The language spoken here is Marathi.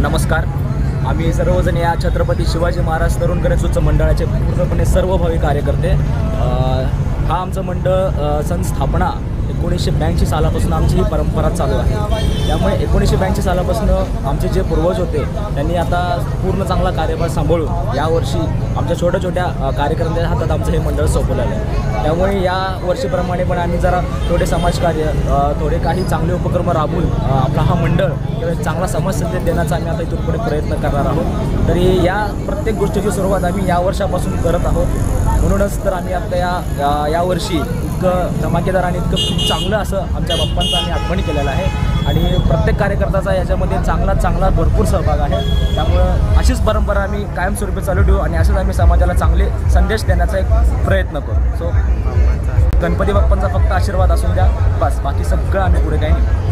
नमस्कार, आम्ही सर्वजण या छत्रपती शिवाजी महाराज तरुण गणेश उत्सव मंडळाचे पूर्णपणे सर्व भावी कार्यकर्ते। हा आमचं मंडळ स्थापना 1982 सालापासून आमची ही परंपरा चालू आहे। त्यामुळे 1982 सालापासून आमचे जे पूर्वज होते त्यांनी आता पूर्ण चांगला कार्यभार सांभाळून यावर्षी आमच्या छोट्या छोट्या कार्यकर्त्यांच्या हातात आमचं हे मंडळ सोपवलेलं आहे। त्यामुळे या वर्षीप्रमाणे पण आम्ही जरा थोडे समाजकार्य, थोडे काही चांगले उपक्रम राबवून आपला हा मंडळ चांगला समाजसेवा देण्याचा आम्ही आता इथून पुढे प्रयत्न करणार आहोत। तरी या प्रत्येक गोष्टीची सुरुवात आम्ही या वर्षापासून करत आहोत। म्हणूनच तर आम्ही आता यावर्षी इतकं धमाकेदार आणि इतकं खूप चांगलं असं आमच्या बाप्पांचं आम्ही आगमन केलेलं आहे आणि प्रत्येक कार्यकर्त्याचा याच्यामध्ये चांगला भरपूर सहभाग आहे। त्यामुळं अशीच परंपरा आम्ही कायमस्वरूपी चालू ठेवू आणि असेच आम्ही समाजाला चांगले संदेश देण्याचा एक प्रयत्न करू। सो गणपती बाप्पांचा फक्त आशीर्वाद असून द्या, बस, बाकी सगळं आम्ही पुढे काही नाही।